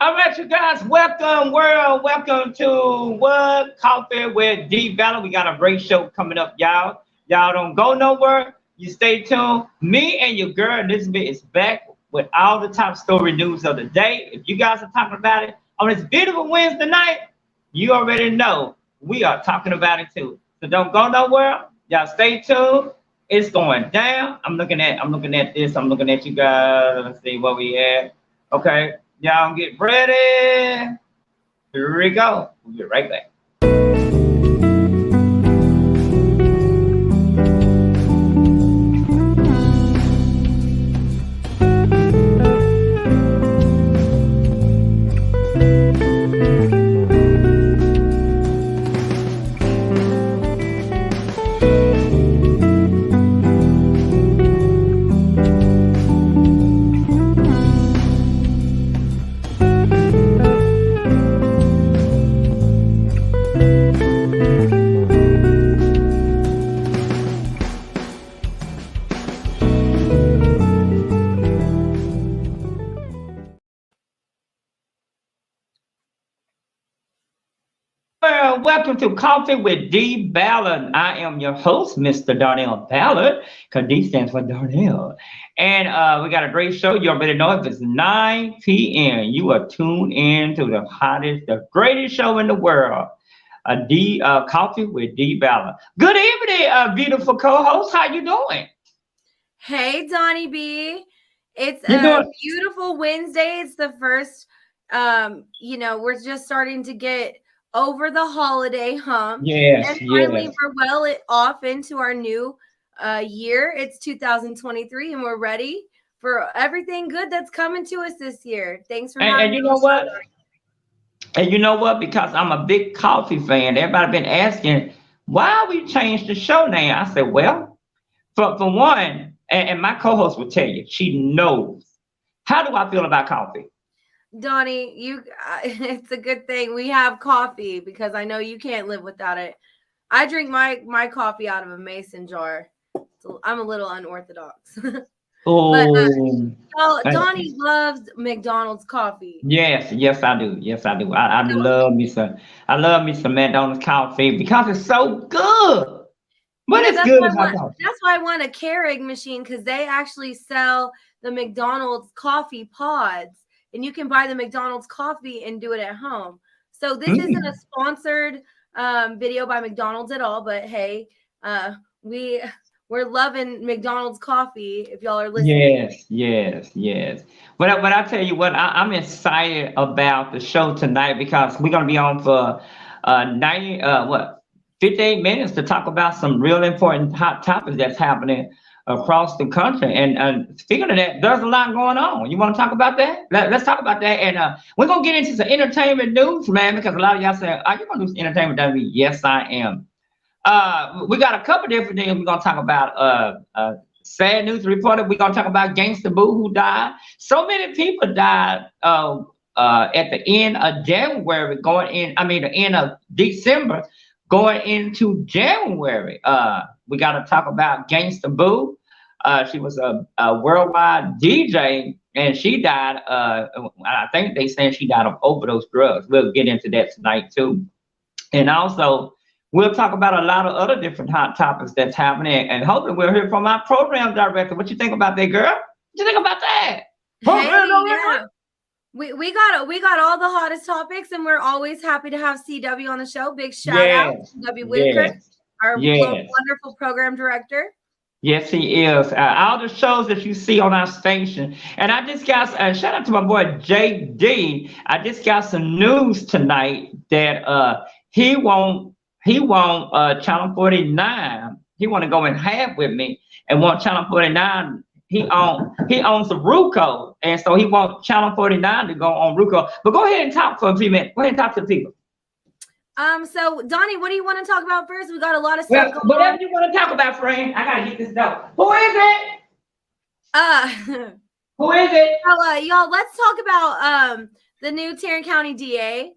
All right, you guys, welcome, world. Welcome to What Coffee with Dballard. We got a great show coming up, y'all. Y'all don't go nowhere. You stay tuned. Me and your girl Elizabeth is back with all the top story news of the day. If you guys are talking about it on this beautiful Wednesday night, you already know we are talking about it too. So don't go nowhere. Y'all stay tuned. It's going down. I'm looking at this. I'm looking at you guys. Let's see what we had. Okay. Y'all get ready. Here we go. We'll be right back. Well, welcome to Coffee with Dballard. I am your host, Mr. Darnell Ballard, because D stands for Darnell. And we got a great show. You already know if it's 9 p.m., you are tuned in to the hottest, the greatest show in the world, Coffee with Dballard. Good evening, beautiful co-host. How you doing? Hey, Donnie B. It's You a doing? beautiful Wednesday. It's the first, we're just starting to get over the holiday hump. Yes, And finally, yes. we're off into our new year. It's 2023, and we're ready for everything good that's coming to us this year. Thanks for And, having and me you on know the show, what? And you know what? Because I'm a big coffee fan, everybody been asking why we changed the show name. I said, well, for one, and my co-host will tell you, she knows. How do I feel about coffee? Donnie. It's a good thing we have coffee because I know you can't live without it. I drink my coffee out of a mason jar. So I'm a little unorthodox. But Oh, Donnie loves McDonald's coffee. yes, I do. Yes, I do. I love me some McDonald's coffee because it's so good. You What know, is that's good why I about want coffee? that's why I want a Keurig machine because they actually sell the McDonald's coffee pods, and you can buy the McDonald's coffee and do it at home. So this isn't a Mm. sponsored video by McDonald's at all, but hey, we we're loving McDonald's coffee if y'all are listening. Yes. But I tell you what, I'm excited about the show tonight because we're gonna be on for 90 58 minutes to talk about some real important hot topics that's happening across the country. And speaking of that, there's a lot going on. You want to talk about that? Let's talk about that. And we're gonna get into some entertainment news, man, because a lot of y'all say, "Are you gonna do some entertainment?" W? Yes, I am. We got a couple different things we're gonna talk about. Sad news reported. We're gonna talk about Gangsta Boo who died. So many people died at the end of January, the end of December, going into January. We got to talk about Gangsta Boo. She was a worldwide DJ, and she died. I think they saying she died of overdose drugs. We'll get into that tonight too. And also, we'll talk about a lot of other different hot topics that's happening. And hopefully, we'll hear from our program director. What you think about that, girl? What you think about that? Hey, yeah. We got all the hottest topics, and we're always happy to have CW on the show. Big shout out to CW Whitaker, our wonderful program director. Yes, he is. All the shows that you see on our station. And I just got shout out to my boy JD. I just got some news tonight that he won't Channel 49. He want to go in half with me and want Channel 49. He owns the Ruco, and so he wants Channel 49 to go on Ruco. But go ahead and talk for a few minutes. Go ahead and talk to the people. So Donnie, what do you want to talk about first? We got a lot of stuff going whatever on. you want to talk about, friend. I gotta get this done. Who is it? Who is it? Well, y'all, let's talk about the new Tarrant County DA.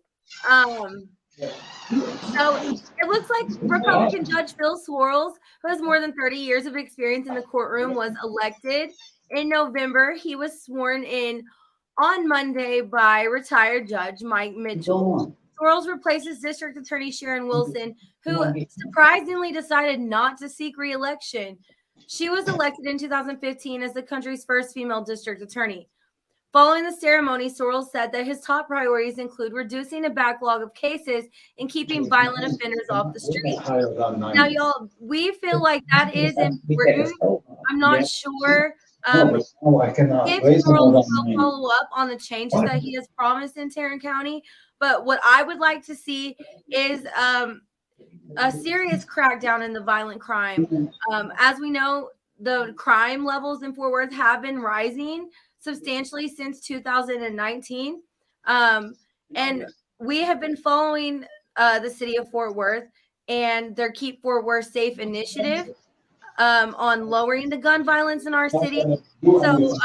So it looks like Republican Judge Phil Swirls, who has more than 30 years of experience in the courtroom, was elected in November. He was sworn in on Monday by retired Judge Mike Mitchell. Sorrells replaces District Attorney Sharon Wilson, who surprisingly decided not to seek re-election. She was elected in 2015 as the country's first female district attorney. Following the ceremony, Sorrells said that his top priorities include reducing a backlog of cases and keeping violent offenders off the street. Now, y'all, we feel like that is important. I'm not sure if Sorrells will follow up on the changes that he has promised in Tarrant County. But what I would like to see is a serious crackdown in the violent crime. As we know, the crime levels in Fort Worth have been rising substantially since 2019. And we have been following the city of Fort Worth and their Keep Fort Worth Safe initiative on lowering the gun violence in our city. So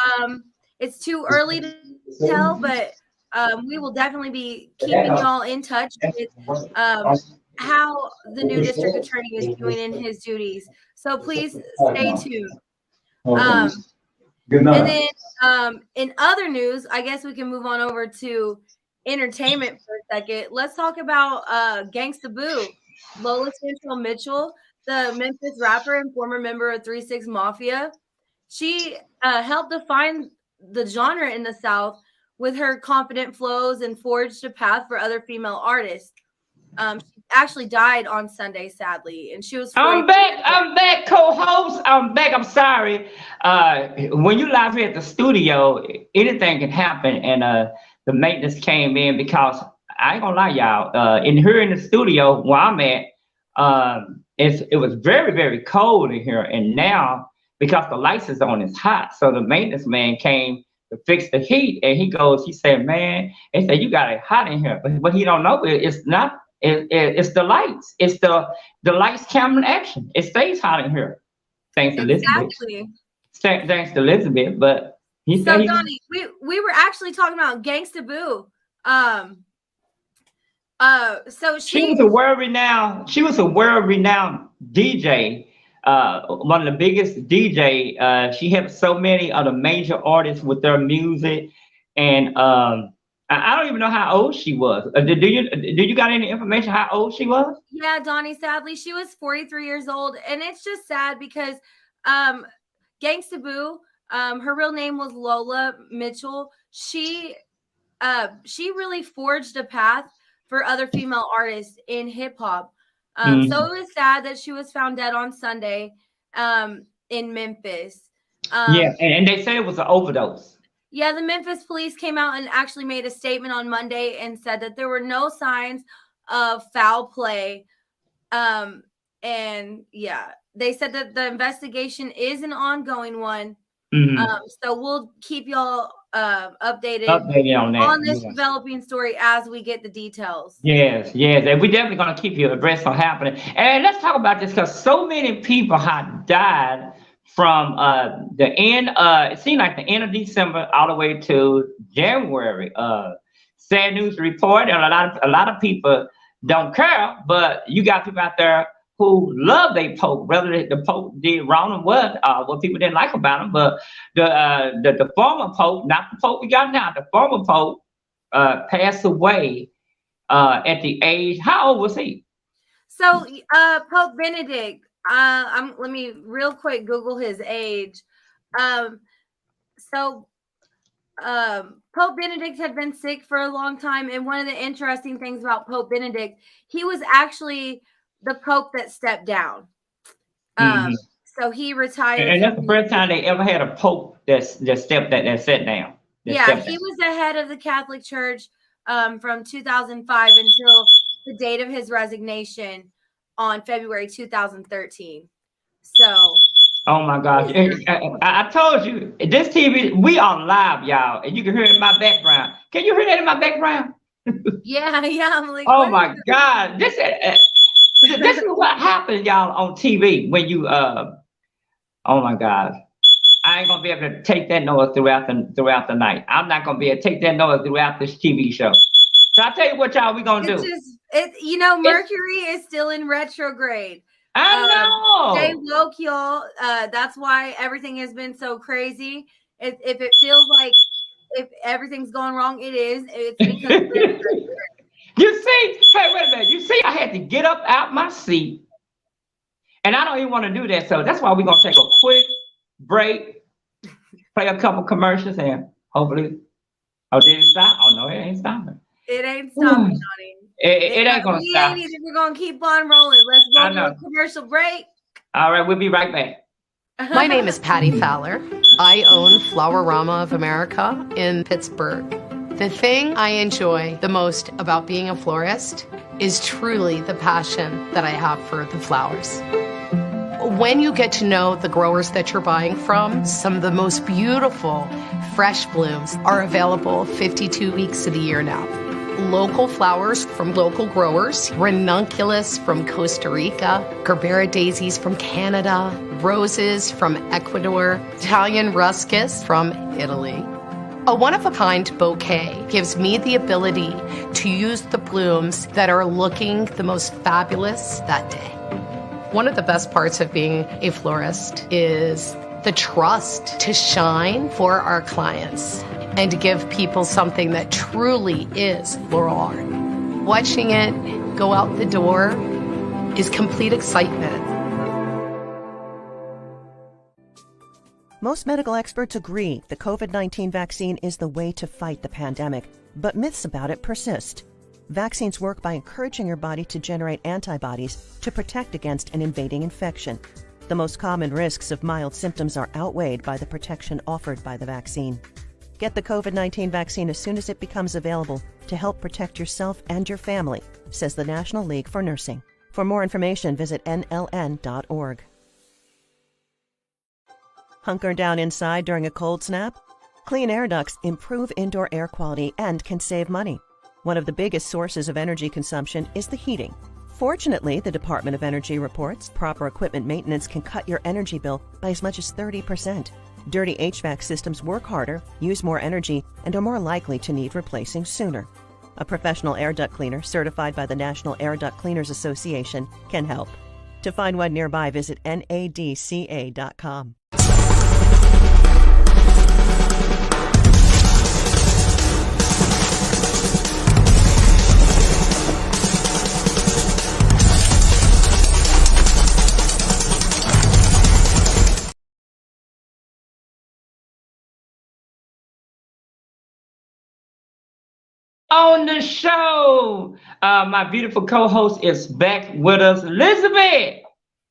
it's too early to tell, but we will definitely be keeping y'all in touch with how the new district attorney is doing in his duties. So please stay tuned. And then in other news, I guess we can move on over to entertainment for a second. Let's talk about Gangsta Boo. Lola Central Mitchell, the Memphis rapper and former member of 3-6 Mafia. She helped define the genre in the South with her confident flows and forged a path for other female artists. She actually died on Sunday, sadly, and she was. I'm back, co-host. I'm back. I'm sorry. When you live here at the studio, anything can happen, and the maintenance came in because I ain't gonna lie, y'all. In the studio where I'm at, it was very, very cold in here, and now because the lights is on, it's hot. So the maintenance man came to fix the heat, and he said, man, they said you got it hot in here, but what he don't know is it's not. It's the lights. It's the lights, camera, and action. It stays hot in here. Thanks to Elizabeth. Thanks to Elizabeth. But Donnie, we were actually talking about Gangsta Boo. So she was a world-renowned DJ. One of the biggest DJ. She helped so many of the major artists with their music, and I don't even know how old she was. Do you got any information how old she was? Yeah, Donnie, sadly, she was 43 years old. And it's just sad because Gangsta Boo, her real name was Lola Mitchell. She really forged a path for other female artists in hip hop. So it was sad that she was found dead on Sunday in Memphis. And they said it was an overdose. Yeah, the Memphis police came out and actually made a statement on Monday and said that there were no signs of foul play. And yeah, they said that the investigation is an ongoing one. So we'll keep y'all updated on this developing story as we get the details. Yes. And we're definitely going to keep you abreast on happening. And let's talk about this because so many people have died from the end, it seemed like the end of December all the way to January. Sad news to report, and a lot of people don't care, but you got people out there who love their Pope, whether the Pope did wrong or what people didn't like about him. But the former Pope, not the Pope we got now, the former Pope passed away at the age. How old was he? So Pope Benedict. Let me real quick Google his age. Pope Benedict had been sick for a long time, and one of the interesting things about Pope Benedict, he was actually the Pope that stepped down. So he retired, and that's the first time they ever had a Pope that sat down. He was the head of the Catholic Church from 2005 until the date of his resignation on February 2013. So, oh my gosh, I told you this TV, we on live, y'all, and you can hear it in my background. Can you hear that in my background? Yeah. I'm like, oh my God, this is what happens, y'all, on TV when you oh my God. I ain't gonna be able to take that noise throughout the night. I'm not gonna be able to take that noise throughout this TV show. So I'll tell you what, y'all, we gonna do. Mercury is still in retrograde. I know. Stay woke, y'all. That's why everything has been so crazy. If it feels like if everything's going wrong, it is. It's because You see, hey, wait a minute. You see, I had to get up out my seat, and I don't even want to do that. So that's why we're gonna take a quick break, play a couple commercials, and hopefully, oh, did it stop? Oh no, it ain't stopping. it ain't stopping, Johnny. It ain't gonna stop. We're gonna keep on rolling. Let's go to a commercial break. All right, we'll be right back. My name is Patty Fowler. I own Flowerama of America in Pittsburgh. The thing I enjoy the most about being a florist is truly the passion that I have for the flowers. When you get to know the growers that you're buying from, some of the most beautiful fresh blooms are available 52 weeks of the year now. Local flowers from local growers, ranunculus from Costa Rica, Gerbera daisies from Canada, roses from Ecuador, Italian ruscus from Italy. A one-of-a-kind bouquet gives me the ability to use the blooms that are looking the most fabulous that day. One of the best parts of being a florist is the trust to shine for our clients and to give people something that truly is floral art. Watching it go out the door is complete excitement. Most medical experts agree the COVID-19 vaccine is the way to fight the pandemic, but myths about it persist. Vaccines work by encouraging your body to generate antibodies to protect against an invading infection. The most common risks of mild symptoms are outweighed by the protection offered by the vaccine. Get the COVID-19 vaccine as soon as it becomes available to help protect yourself and your family, says the National League for Nursing. For more information, visit nln.org. Hunker down inside during a cold snap? Clean air ducts improve indoor air quality and can save money. One of the biggest sources of energy consumption is the heating. Fortunately, the Department of Energy reports proper equipment maintenance can cut your energy bill by as much as 30%. Dirty HVAC systems work harder, use more energy, and are more likely to need replacing sooner. A professional air duct cleaner certified by the National Air Duct Cleaners Association can help. To find one nearby, visit nadca.com. On the show, my beautiful co-host is back with us. Elizabeth,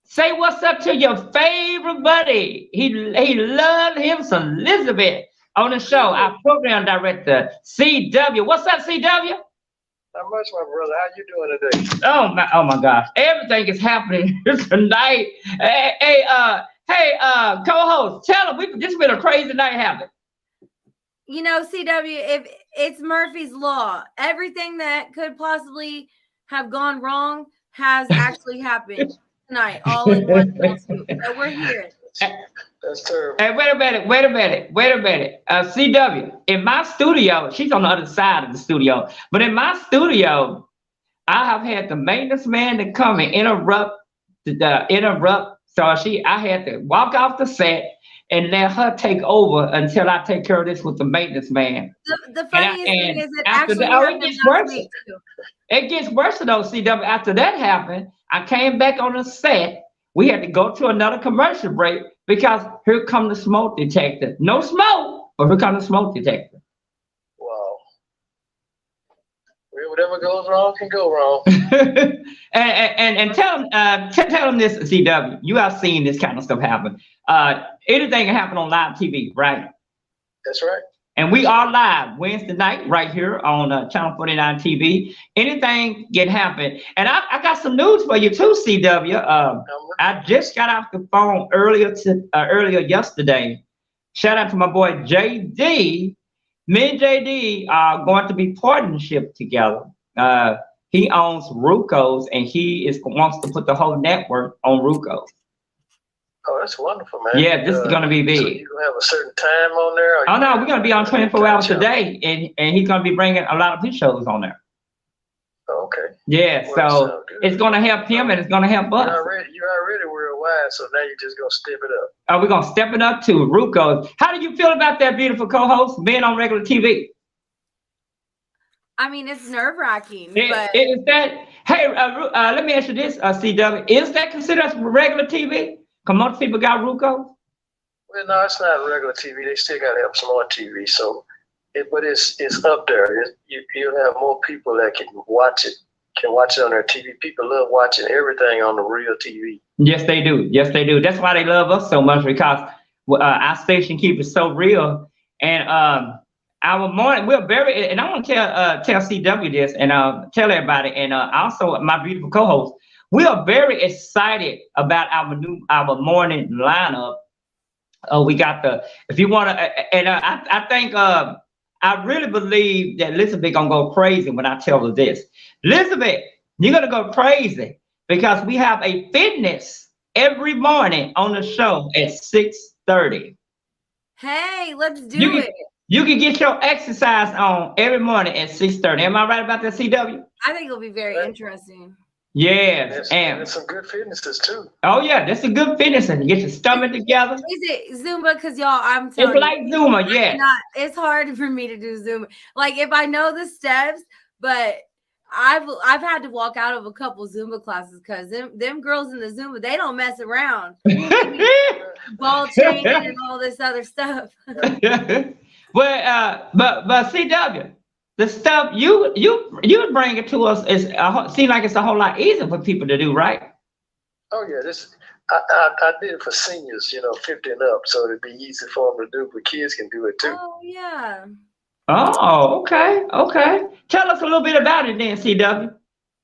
say what's up to your favorite buddy. He loved him some Elizabeth on the show. Our program director, CW. What's up, CW? Not much, my brother. How you doing today? Oh my gosh, everything is happening tonight. Hey, co-host, tell him this has been a crazy night having. You know, CW, if it's Murphy's Law, everything that could possibly have gone wrong has actually happened tonight, all in one fell swoop. So we're here. That's terrible. Hey, wait a minute. CW, in my studio, she's on the other side of the studio, but in my studio, I have had the maintenance man to come and interrupt. So I had to walk off the set and let her take over until I take care of this with the maintenance man. The funniest thing is it actually it gets worse. It gets worse though, CW. After that happened, I came back on the set. We had to go to another commercial break because here come the smoke detector. No smoke, but here come the smoke detector. Wow. Well, whatever goes wrong can go wrong. and tell them this, CW. You have seen this kind of stuff happen. Anything can happen on live TV, right? That's right. And we are live Wednesday night right here on Channel 49 TV. Anything can happen. And I got some news for you too, CW. I just got off the phone earlier yesterday. Shout out to my boy JD. Me and JD are going to be partnership together. He owns Rucos and wants to put the whole network on Rucos. Oh, that's wonderful, man. Yeah, this is going to be big. So you gonna have a certain time on there? Oh no, we're going to be on 24 hours a day, and he's going to be bringing a lot of his shows on there. Okay. Yeah, Well, so it's going to help him and it's going to help us. You're already worldwide. line, so now you're just gonna step it up. We're gonna step it up to Ruco. How do you feel about that beautiful co-host being on regular TV? I mean, it's nerve-wracking, but Is that, hey, let me ask you this, CW, is that considered as regular TV? Come most people got Ruco? Well, no, it's not regular TV. They still gotta have some more TV. So, but it's up there. You'll have more people that can watch it on their TV. People love watching everything on the real TV. Yes, they do. Yes, they do. That's why they love us so much, because our station keeps it so real. And our morning, we're very, and I want to tell CW this, and tell everybody, and also my beautiful co-host, we are very excited about our morning lineup. We got if you want to, and I think I really believe that Elizabeth gonna go crazy when I tell her this. Elizabeth, you're gonna go crazy because we have a fitness every morning on the show at 6:30. hey, let's do it. You can get your exercise on every morning at 6:30. Am I right about that, CW? I think it'll be very interesting. Yes, and there's some good fitnesses too. Oh yeah, that's a good fitness, and get your stomach together. Is it Zumba? Because y'all, I'm telling it's like Zumba, yeah. It's hard for me to do Zumba. Like if I know the steps, but I've had to walk out of a couple Zumba classes because them girls in the Zumba, they don't mess around. Ball changing and all this other stuff. Well, but CW, the stuff you bring it to us is seem like it's a whole lot easier for people to do, right? Oh yeah, I did it for seniors, 50 and up, so it'd be easy for them to do, but kids can do it too. Oh yeah. Oh, okay. Tell us a little bit about it then, CW.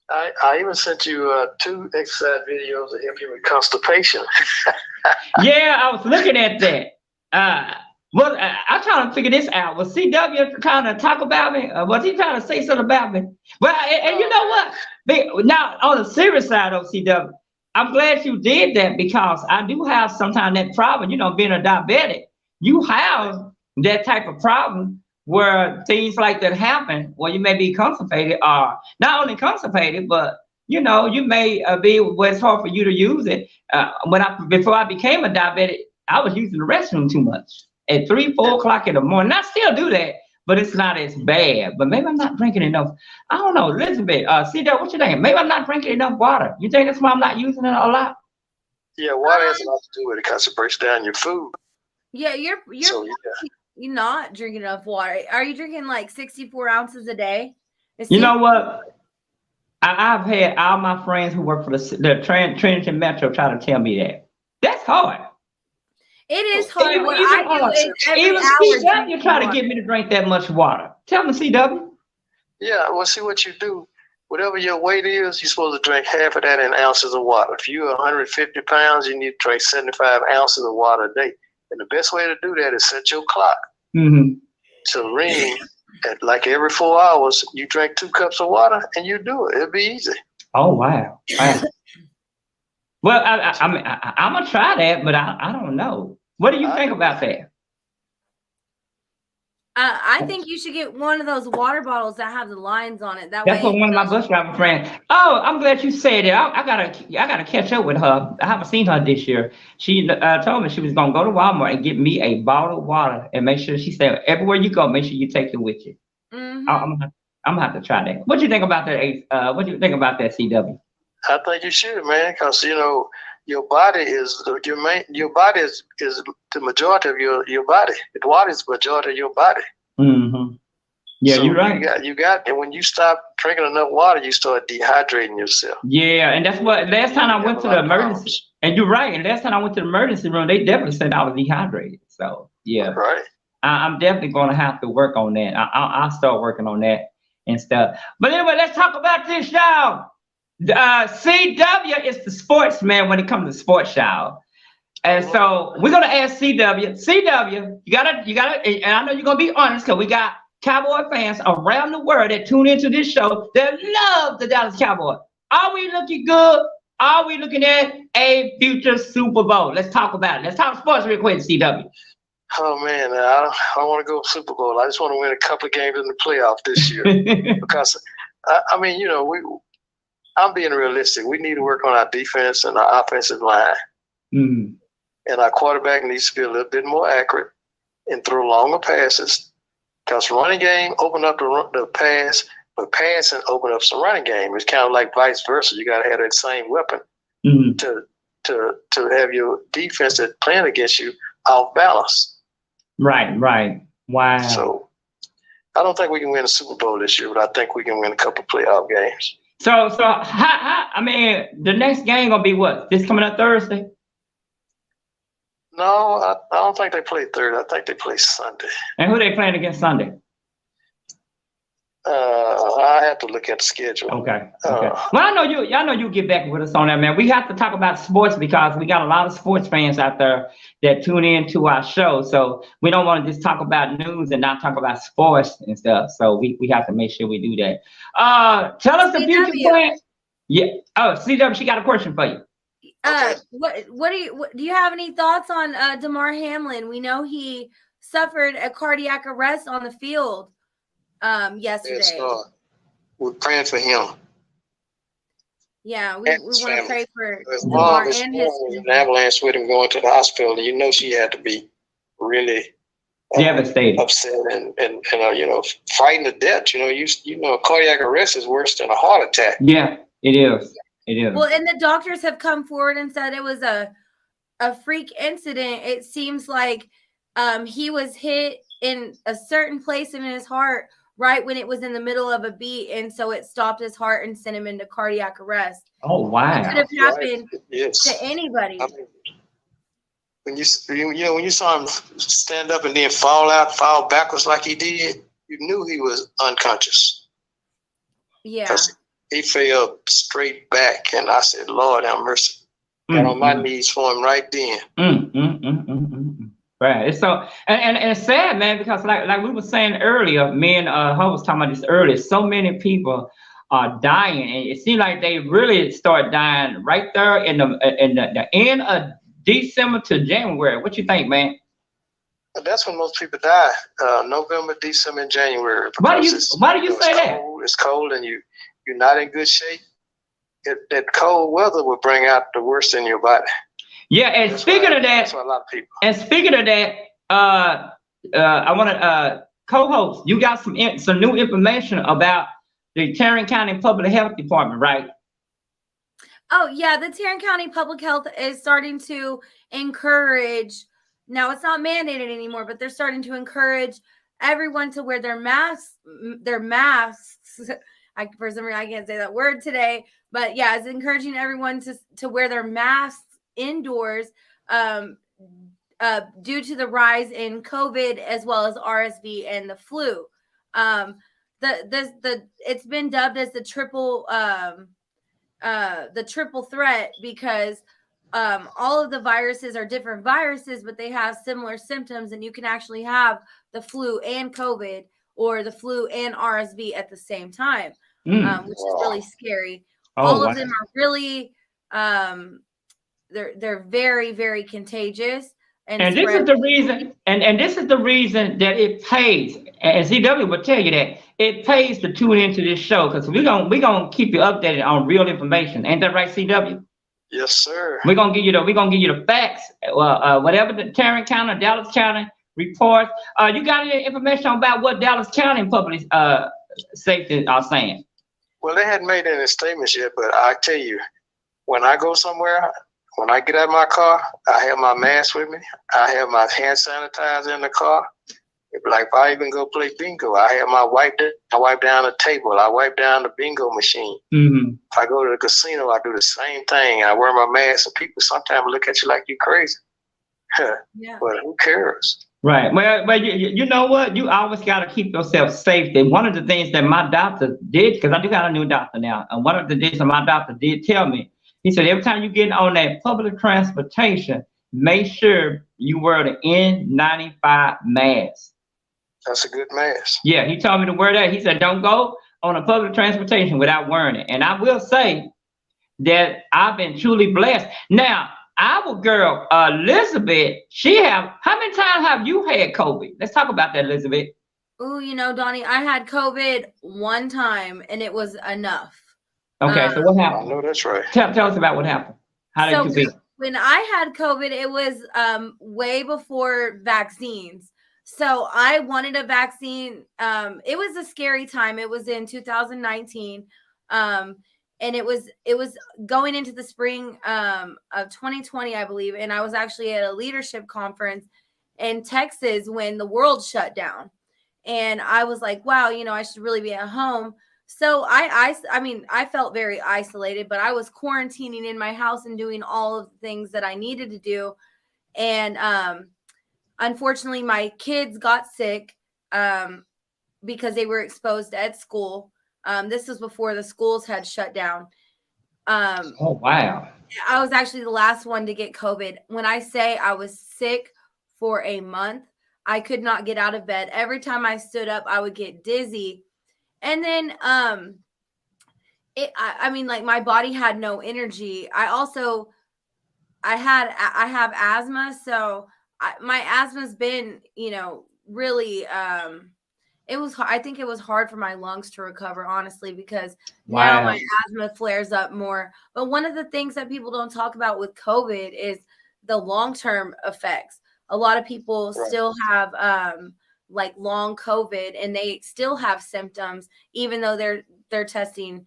I even sent you 2 exercise videos to help you with constipation. Yeah, I was looking at that. Well, I'm trying to figure this out. Was CW trying to talk about me? Was he trying to say something about me? Well, and you know what? Now, on the serious side of CW, I'm glad you did that because I do have sometimes that problem, being a diabetic. You have that type of problem where things like that happen, where you may be constipated, or not only constipated, but you may be where it's hard for you to use it. Before I became a diabetic, I was using the restroom too much at 3, 4 o'clock in the morning. I still do that, but it's not as bad. But maybe I'm not drinking enough. I don't know, Elizabeth. CW, what you think? Maybe I'm not drinking enough water. You think that's why I'm not using it a lot? Yeah, water has a lot to do with it because it breaks down your food. Yeah, you're not drinking enough water. Are you drinking like 64 ounces a day? You know what? I've had all my friends who work for the Trinity Metro try to tell me that. That's hard. It is hard. Even CW try to get me to drink that much water. Tell me, CW. Yeah, well, see what you do. Whatever your weight is, you're supposed to drink half of that in ounces of water. If you're 150 pounds, you need to drink 75 ounces of water a day. And the best way to do that is set your clock. Mm-hmm. So ring at like every 4 hours, you drink 2 cups of water and you do it. It'll be easy. Oh, wow. Well, I'm going to try that, but I don't know. What do you think about that? I think you should get one of those water bottles that have the lines on it. That's what one of my bus driver friends. Oh, I'm glad you said it. I gotta catch up with her. I haven't seen her this year. She told me she was gonna go to Walmart and get me a bottle of water and make sure she said everywhere you go, make sure you take it with you. Mm-hmm. I'm gonna have to try that. What do you think about that? What do you think about that, CW? I think you should, man, because your body is your body is the majority of your body. The water is the majority of your body. Mm-hmm. Yeah, so you're right. You got, and when you stop drinking enough water, you start dehydrating yourself. Yeah, and that's what last time I went to the emergency. And you're right. And last time I went to the emergency room, they definitely said I was dehydrated. So yeah, right. I'm definitely going to have to work on that. I'll start working on that and stuff. But anyway, let's talk about this, y'all. CW is the sportsman when it comes to sports, y'all. And so we're gonna ask CW. CW, you gotta, and I know you're gonna be honest, because we got Cowboy fans around the world that tune into this show that love the Dallas Cowboys. Are we looking good? Are we looking at a future Super Bowl? Let's talk about it. Let's talk sports real quick, CW. Oh man, I don't want to go Super Bowl. I just want to win a couple of games in the playoff this year because I mean, I'm being realistic. We need to work on our defense and our offensive line. Mm. And our quarterback needs to be a little bit more accurate and throw longer passes. Because running game open up the pass, but passing open up some running game. It's kind of like vice versa. You got to have that same weapon to have your defense that playing against you off balance. Right. Wow. So I don't think we can win a Super Bowl this year, but I think we can win a couple playoff games. So how, I mean, the next game gonna be what? This coming up Thursday? No, I don't think they play Thursday. I think they play Sunday. And who they playing against Sunday? I have to look at the schedule. Okay. Well, I know you get back with us on that, man. We have to talk about sports because we got a lot of sports fans out there that tune in to our show. So we don't want to just talk about news and not talk about sports and stuff. So we have to make sure we do that. Tell us the future plans. Yeah. Oh, CW, she got a question for you. What do you have any thoughts on Damar Hamlin? We know he suffered a cardiac arrest on the field yesterday. Yes, we're praying for him. Yeah, we want to pray for his Damar mom. And his was an avalanche with him going to the hospital. You know, she had to be really devastated, upset, and frightened to death. You know, a cardiac arrest is worse than a heart attack. Yeah, it is. It is. Well, and the doctors have come forward and said it was a freak incident. It seems like he was hit in a certain place in his heart right when it was in the middle of a beat, and so it stopped his heart and sent him into cardiac arrest. Oh wow! It could have happened to anybody. I mean, when you saw him stand up and then fall backwards like he did, you knew he was unconscious. Yeah. He fell straight back, and I said, "Lord, have mercy." Got on my knees for him right then. Right. So, and it's sad, man, because like we were saying earlier, me and Ho was talking about this earlier. So many people are dying, and it seems like they really start dying right there in the end of December to January. What you think, man? That's when most people die. November, December, and January. Why do you say that? It's cold, and you're not in good shape. That cold weather will bring out the worst in your body. Yeah, and speaking of that, that's why a lot of people. And speaking of that, I want to co-host. You got some new information about the Tarrant County Public Health Department, right? Oh yeah, the Tarrant County Public Health is starting to encourage. Now it's not mandated anymore, but they're starting to encourage everyone to wear their masks. For some reason, I can't say that word today, but yeah, it's encouraging everyone to wear their masks indoors due to the rise in COVID as well as RSV and the flu. It's been dubbed as the triple threat because all of the viruses are different viruses, but they have similar symptoms, and you can actually have the flu and COVID or the flu and RSV at the same time, which is really scary. All of them are really they're very, very contagious. And this is the reason, and this is the reason that it pays. And CW will tell you that it pays to tune into this show because we're gonna keep you updated on real information. Ain't that right, CW? Yes, sir. We're gonna give you the facts. Whatever the Tarrant County, Dallas County reports. You got any information about what Dallas County public safety are saying? Well, they hadn't made any statements yet, but I tell you, when I go somewhere, when I get out of my car, I have my mask with me. I have my hand sanitizer in the car. Like if I even go play bingo, I have my wipe down the table. I wipe down the bingo machine. Mm-hmm. If I go to the casino, I do the same thing. I wear my mask, and people sometimes look at you like you're crazy. Yeah. But who cares? Right. Well, you know what? You always got to keep yourself safe. And one of the things that my doctor did, because I do got a new doctor now, and one of the things that my doctor did tell me, he said, every time you get on that public transportation, make sure you wear the N95 mask. That's a good mask. Yeah, he told me to wear that. He said, don't go on a public transportation without wearing it. And I will say that I've been truly blessed. Now, our girl, Elizabeth, how many times have you had COVID? Let's talk about that, Elizabeth. Oh, Donnie, I had COVID one time and it was enough. Okay, so what happened? I know that's right. Tell us about what happened. How did you feel? when I had COVID, it was way before vaccines. So I wanted a vaccine. It was a scary time. It was in 2019. And it was going into the spring of 2020, I believe. And I was actually at a leadership conference in Texas when the world shut down. And I was like, wow, I should really be at home. So I mean, I felt very isolated, but I was quarantining in my house and doing all of the things that I needed to do. And unfortunately, my kids got sick because they were exposed at school. This was before the schools had shut down. Oh, wow. I was actually the last one to get COVID. When I say I was sick for a month, I could not get out of bed. Every time I stood up, I would get dizzy. And then, I mean, like my body had no energy. I have asthma. So my asthma's been, really, I think it was hard for my lungs to recover, honestly, because now my asthma flares up more. But one of the things that people don't talk about with COVID is the long-term effects. A lot of people still have, like long COVID, and they still have symptoms, even though they're testing.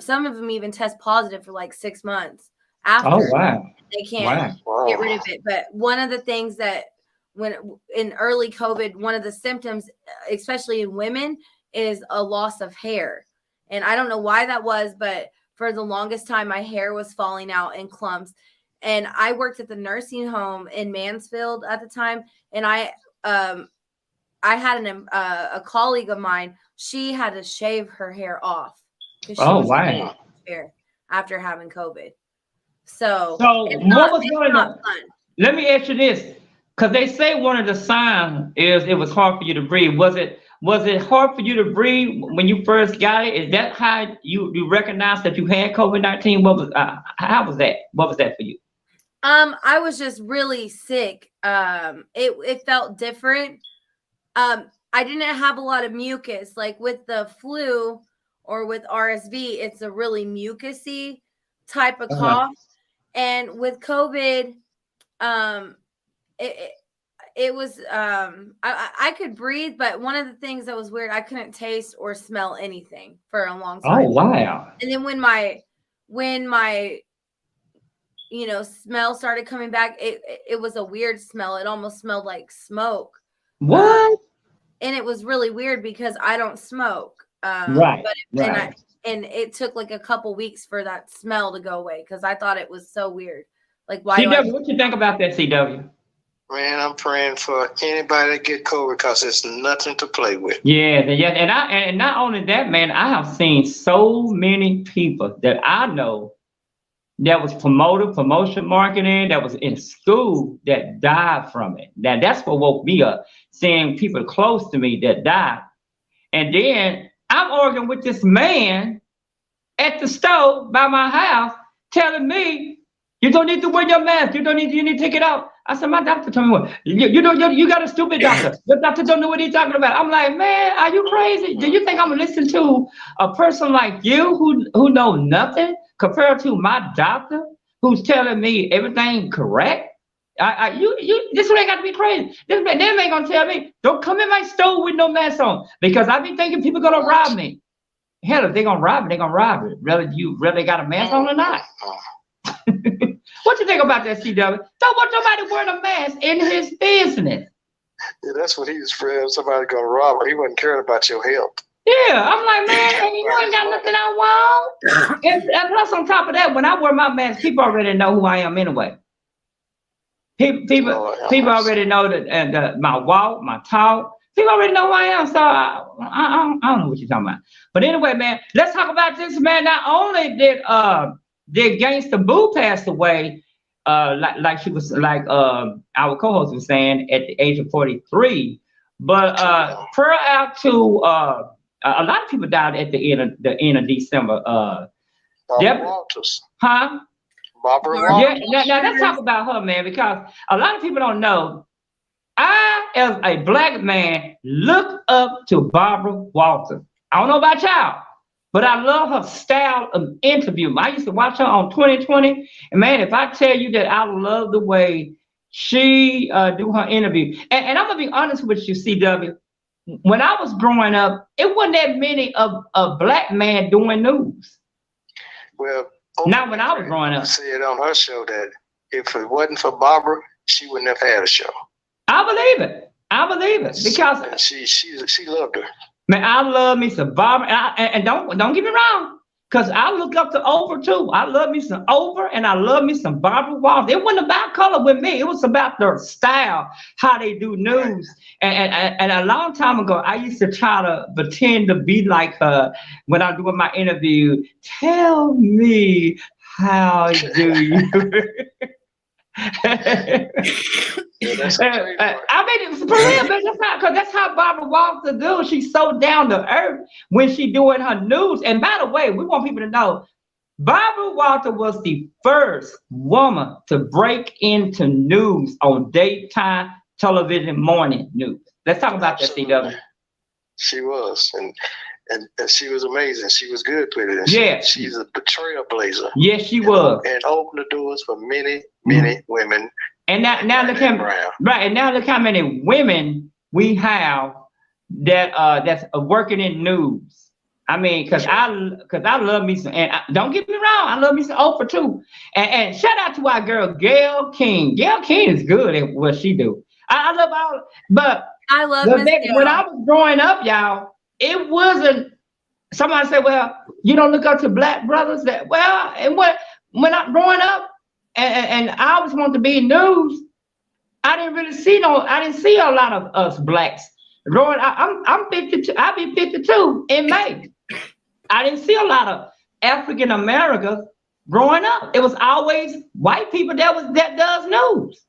Some of them even test positive for like 6 months after. Oh, wow. They can't get rid of it. But one of the things that when in early COVID, one of the symptoms, especially in women, is a loss of hair. And I don't know why that was, but for the longest time, my hair was falling out in clumps. And I worked at the nursing home in Mansfield at the time, and I had a colleague of mine. She had to shave her hair off. Oh, wow. After having COVID. So what was one of the, let me ask you this, because they say one of the signs is it was hard for you to breathe. Was it hard for you to breathe when you first got it? Is that how you recognized that you had COVID-19? How was that? What was that for you? I was just really sick. It felt different. I didn't have a lot of mucus. Like with the flu or with RSV, it's a really mucusy type of cough. And with COVID, it was I could breathe, but one of the things that was weird, I couldn't taste or smell anything for a long time. Oh, wow. And then when my smell started coming back, it was a weird smell. It almost smelled like smoke. What? And it was really weird because I don't smoke. Right. And it took like a couple weeks for that smell to go away because I thought it was so weird. Like, why? CW, what you think about that, CW? Man, I'm praying for anybody that get COVID because it's nothing to play with. Yeah, and not only that, man, I have seen so many people that I know that was promotion marketing, that was in school that died from it. Now that's what woke me up, seeing people close to me that died. And then I'm arguing with this man at the store by my house, telling me, you don't need to wear your mask. You need to take it out. I said, my doctor told me what? You got a stupid doctor. The doctor don't know what he's talking about. I'm like, man, are you crazy? Do you think I'm gonna listen to a person like you who know nothing compared to my doctor who's telling me everything correct? This one ain't got to be crazy. This man ain't gonna tell me, don't come in my store with no mask on, because I be thinking people gonna rob me. Hell, if they gonna rob me, they gonna rob it. Whether they got a mask on or not. What you think about that, CW? Don't want nobody wearing a mask in his business. Yeah, that's what he was afraid of, somebody gonna rob him. He wasn't caring about your health. Yeah, I'm like, man, you ain't got nothing I want. And plus, on top of that, when I wear my mask, people already know who I am anyway. People already know that my walk, my talk. People already know who I am, so I don't know what you're talking about. But anyway, man, let's talk about this, man. Not only did Gangsta Boo pass away, like our co-host was saying, at the age of 43, but prior out to a lot of people died at the end of December. Barbara Walters. Huh? Barbara Walters. Yeah, now let's talk about her, man, because a lot of people don't know. I, as a black man, look up to Barbara Walters. I don't know about y'all, But I love her style of interview. I used to watch her on 2020, and man, if I tell you that I love the way she do her interview, and I'm gonna be honest with you, CW. When I was growing up, it wasn't that many of a black man doing news. Well, Not when I was growing up. Said on her show that if it wasn't for Barbara, she wouldn't have had a show. I believe it. I believe it because And she loved her. man, I love me some Barbara, and don't get me wrong, because I look up to Oprah too. I love me some Oprah, and I love me some Barbara Walters. It wasn't about color with me. It was about their style, how they do news. And a long time ago, I used to try to pretend to be like her when I do my interview. Tell me, how do you? Yeah, that's I mean, it's for real, man. That's how Barbara Walters do. She's so down to earth when she doing her news. And by the way, we want people to know, Barbara Walters was the first woman to break into news on daytime television morning news. Let's talk about that, CW. She was, and she was amazing. She was good with it. Yeah. She's a trailblazer. Yes, she was. And opened the doors for many women. And now look how many women we have that that's working in news. I mean, because I love me some, and don't get me wrong, I love me some Oprah too. And shout out to our girl Gayle King. Gayle King is good at what she do. I love all, but I love when Miss I was growing up, y'all, it wasn't. Somebody said, "Well, you don't look up to black brothers." That well, and when I'm growing up, and I always wanted to be in news, I didn't see a lot of us blacks growing. I'm 52. I'll be 52 in May. I didn't see a lot of African Americans growing up. It was always white people that does news.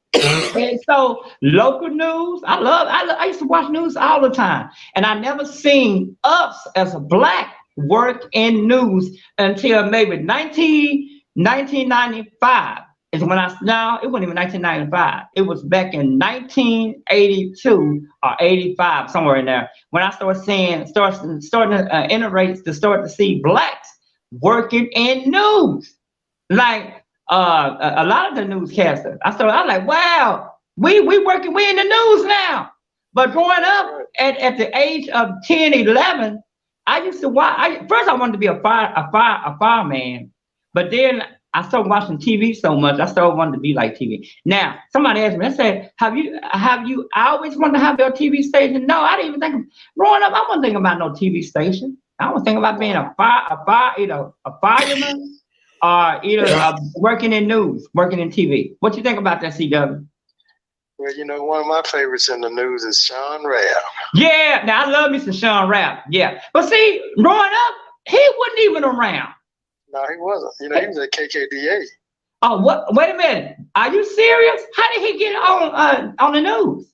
And so local news, I used to watch news all the time, and I never seen us as a black work in news until maybe 1995 is when it wasn't even 1995. It was back in 1982 or 85, somewhere in there, when I started seeing, starting to iterate to start to see blacks working in news. Like a lot of the newscasters. I was like, wow, we working, we in the news now. But growing up at the age of 10, 11, I used to watch. First, I wanted to be a fireman, but then I started watching TV so much. I started wanting to be like TV. Now, somebody asked me, I said, have you always wanted to have your TV station? No, I didn't even think. Growing up, I wasn't thinking about no TV station. I was thinking about being a fireman. Either working in news, working in TV. What you think about that, CW? Well, one of my favorites in the news is Sean Rapp. Yeah, now I love me some Sean Rapp. Yeah, but see, growing up, he wasn't even around. No, he wasn't. He was at KKDA. Oh, what? Wait a minute. Are you serious? How did he get on the news?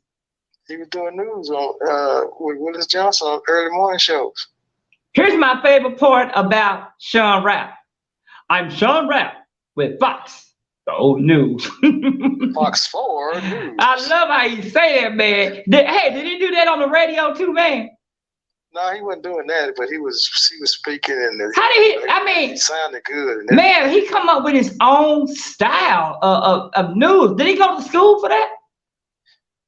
He was doing news on with Willis Johnson on early morning shows. Here's my favorite part about Sean Rapp. I'm Sean Rapp with Fox, the old news. Fox 4 News. I love how you say that, man. Did he do that on the radio too, man? No, he wasn't doing that, but he was speaking and how did he? He sounded good. Man, he come up with his own style of news. Did he go to school for that?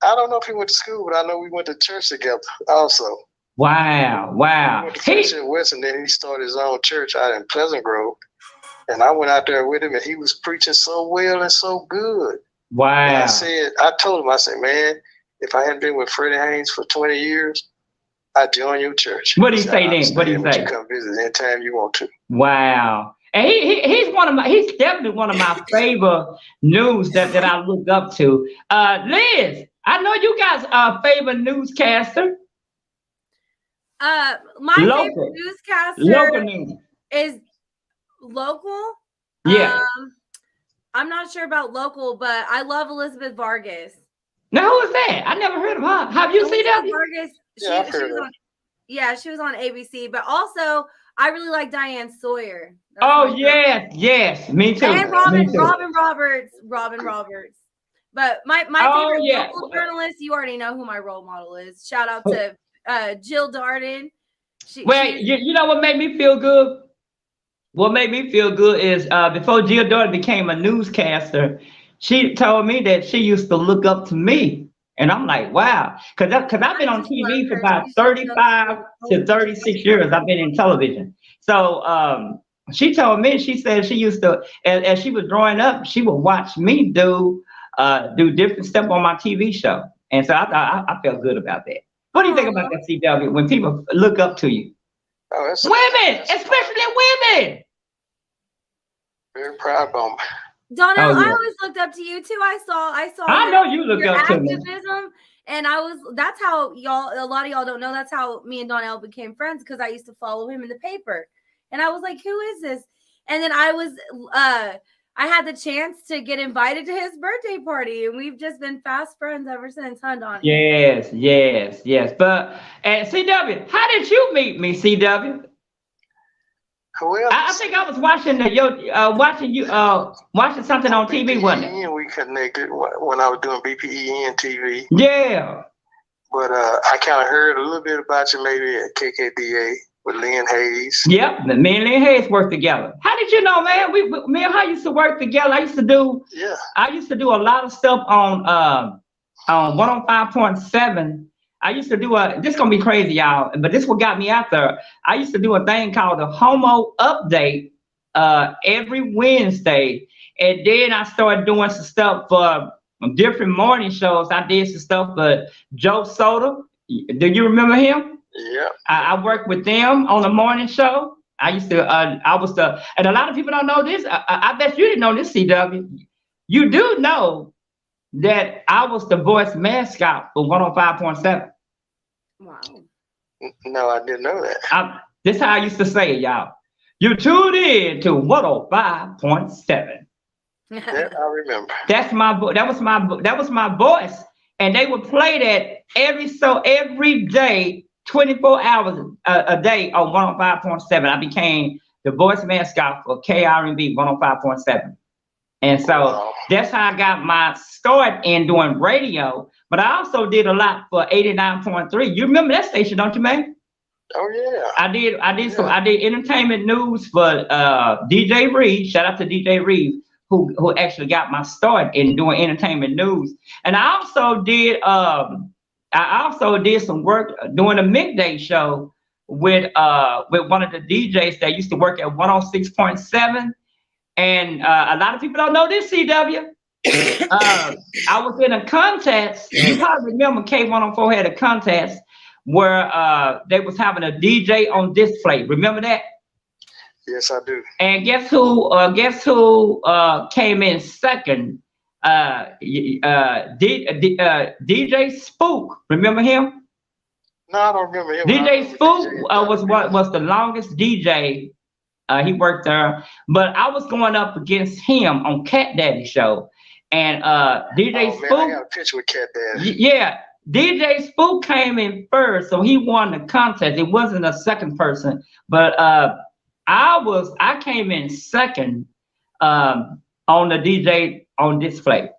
I don't know if he went to school, but I know we went to church together also. Wow. He went to church in West, and then he started his own church out in Pleasant Grove. And I went out there with him, and he was preaching so well and so good. Wow. And I told him, man, if I hadn't been with Freddie Haynes for 20 years, I'd join your church. What do you say then? What do you say? You come visit anytime you want to. Wow. And he's definitely one of my favorite news that I look up to. Liz, I know you guys are favorite newscaster. My favorite newscaster local news is local. Yeah. I'm not sure about local, but I love Elizabeth Vargas. Now who is that? I never heard of her. Have you seen that? Vargas. She was on ABC, but also I really like Diane Sawyer. Yes, me too. And Robin Roberts. But my favorite local journalist, you already know who my role model is. Shout out to Jill Darden. Well, you know what made me feel good? What made me feel good is before Dballard became a newscaster, she told me that she used to look up to me. And I'm like, wow. Because I've been on TV for about 35 to 36 years. I've been in television. So she told me, she said she used to, as she was growing up, she would watch me do different stuff on my TV show. And so I felt good about that. What do you think about that, CW, when people look up to you? Oh, Women, especially women. Very proud of them. Donnell, Oh, yeah. I always looked up to you too. I saw. I know you look your up to me. activism, and that's how y'all. A lot of y'all don't know. That's how me and Donnell became friends, because I used to follow him in the paper, and I was like, "Who is this?" And then I had the chance to get invited to his birthday party, and we've just been fast friends ever since, huh, Donnie? Yes. But CW, how did you meet me, CW? Well, I think I was watching watching something on TV, wasn't it? BPEN, we connected when I was doing BPEN TV. Yeah. But I kind of heard a little bit about you maybe at KKDA with Lynn Hayes. Yep, me and Lynn Hayes worked together. How did you know, man? Me and her used to work together. I used to do a lot of stuff on 105.7. I used to do this gonna be crazy, y'all, but this what got me out there. I used to do a thing called the Homo Update every Wednesday. And then I started doing some stuff for different morning shows. I did some stuff for Joe Soda. Do you remember him? Yeah. I worked with them on the morning show. I used to, and a lot of people don't know this. I bet you didn't know this, CW. You do know that I was the voice mascot for 105.7. Wow. No, I didn't know that. This is how I used to say it, y'all. You tuned in to 105.7. Yeah, I remember. That was my voice, and they would play that every day, 24 hours a day on 105.7. I became the voice mascot for KRMB 105.7. And so that's how I got my start in doing radio. But I also did a lot for 89.3. You remember that station, don't you, man? Oh yeah. I did entertainment news for DJ Reed. Shout out to DJ Reed, who actually got my start in doing entertainment news. And I also did some work doing a midday show with one of the DJs that used to work at 106.7. And a lot of people don't know this, CW. I was in a contest. You probably remember K104 had a contest where they was having a DJ on display. Remember that? Yes, I do. And guess who came in second? DJ Spook. Remember him? No, I don't remember him. DJ Spook was the longest DJ. He worked there, but I was going up against him on Cat Daddy show, and DJ Spook. Man, I got a picture with Cat Daddy. Yeah, DJ Spook came in first, so he won the contest. It wasn't a second person, but I came in second on the DJ on display,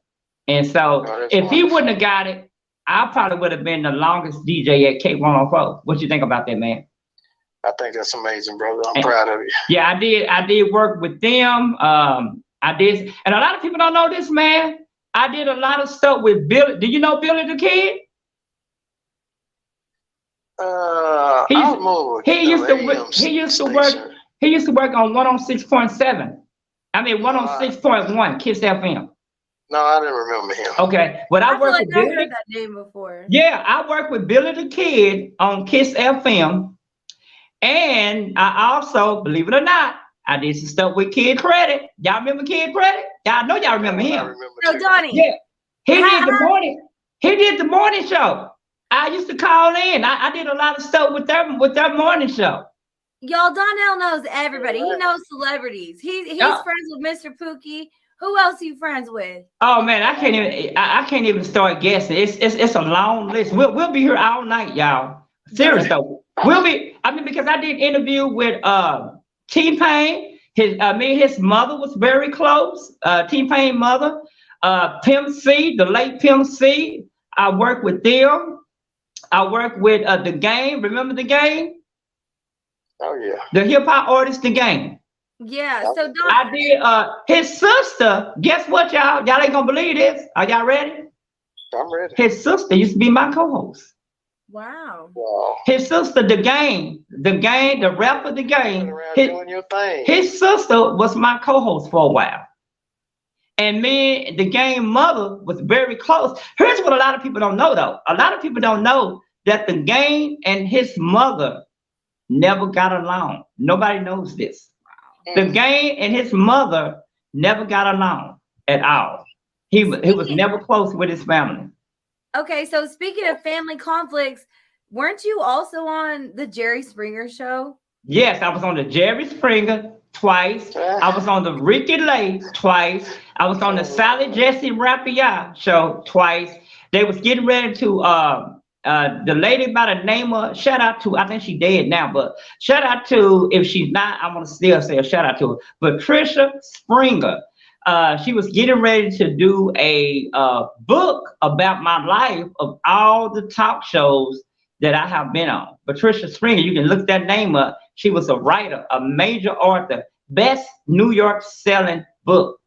and so if he wouldn't have got it, I probably would have been the longest DJ at K104. What you think about that, man? I think that's amazing, brother. I'm proud of you. Yeah, I did work with them. I did, and a lot of people don't know this, man. I did a lot of stuff with Billy. Do you know Billy the Kid? He used to work on 106.7. I mean 106.1 Kiss FM. No, I didn't remember him. Okay, but I worked with Billy. I heard that name before. Yeah, I worked with Billy the Kid on Kiss FM. And I also, believe it or not, I did some stuff with Kid Credit. Y'all remember Kid Credit? Y'all know y'all remember him. No, Donnie. Yeah, he did the morning show. I used to call in. I did a lot of stuff with their morning show. Y'all, Donnell knows everybody. He knows celebrities. He's friends with Mr. Pookie. Who else are you friends with? Oh man, I can't even start guessing. It's a long list. We'll be here all night, y'all. Serious though. Because I did an interview with T-Pain. Me and his mother was very close. T-Pain mother, Pimp C, the late Pimp C. I worked with them. I worked with The Game. Remember The Game? Oh yeah. The hip hop artist, The Game. Yeah. So Doc, I did. His sister. Guess what, y'all? Y'all ain't gonna believe this. Are y'all ready? I'm ready. His sister used to be my co-host. wow. Wow. His sister, The Game, the rapper, The Game. Around doing your thing. His sister was my co-host for a while. And me, The Game mother was very close. Here's what a lot of people don't know, though. A lot of people don't know that The Game and his mother never got along. Nobody knows this. The Game and his mother never got along at all. He was never close with his family. Okay, so speaking of family conflicts, weren't you also on the Jerry Springer show? Yes, I was on the Jerry Springer twice. I was on the Ricky Lake twice. I was on the Sally Jesse Raphael show twice. They was getting ready to the lady by the name of, shout out to, I think she dead now, but shout out to, if she's not, I'm gonna still say a shout out to her, Patricia Springer. She was getting ready to do a book about my life of all the talk shows that I have been on. Patricia Springer, you can look that name up. She was a writer, a major author, best New York selling book.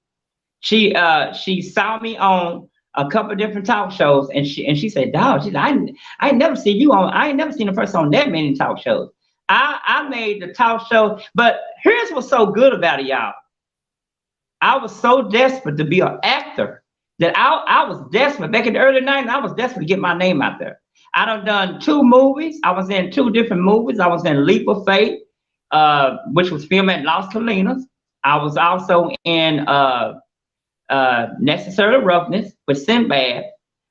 She saw me on a couple of different talk shows, and she said, "Dog, I ain't never seen you on. I ain't never seen a person on that many talk shows." I made the talk show, but here's what's so good about it, y'all. I was so desperate to be an actor that I was desperate. Back in the early 90s, I was desperate to get my name out there. I done 2 movies. I was in 2 different movies. I was in Leap of Faith, which was filmed at Los Colinas. I was also in Necessary Roughness with Sinbad,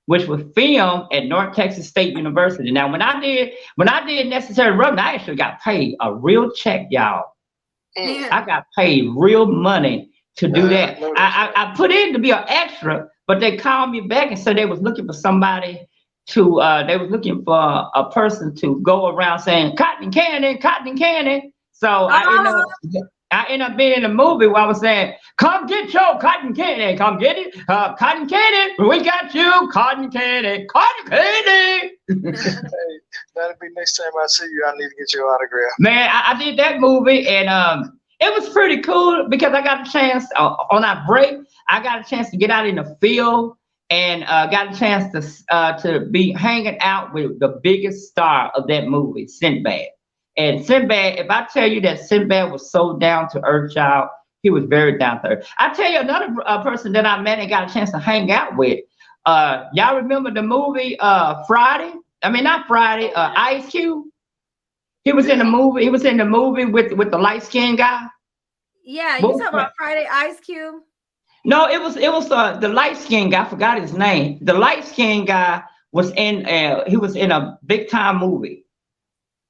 which was filmed at North Texas State University. Now, when I did Necessary Roughness, I actually got paid a real check, y'all. Yeah. I got paid real money to do that. I put in to be an extra, but they called me back and said they was looking for somebody to, they was looking for a person to go around saying, cotton candy, cotton candy. So I ended up being in a movie where I was saying, come get your cotton candy, come get it, cotton candy, we got you, cotton candy, cotton candy. Hey, that'll be next time I see you, I need to get your autograph. Man, I did that movie, and it was pretty cool because I got a chance on our break. I got a chance to get out in the field and got a chance to be hanging out with the biggest star of that movie, Sinbad. And Sinbad, if I tell you that Sinbad was so down to earth, child, he was very down to earth. I tell you another person that I met and got a chance to hang out with. Y'all remember the movie Friday? I mean, not Friday. Ice Cube. He was in the movie. He was in the movie with the light skinned guy. Yeah, you talking about Friday Ice Cube? No, it was the light skinned guy. I forgot his name. The light skinned guy was in. He was in a big time movie.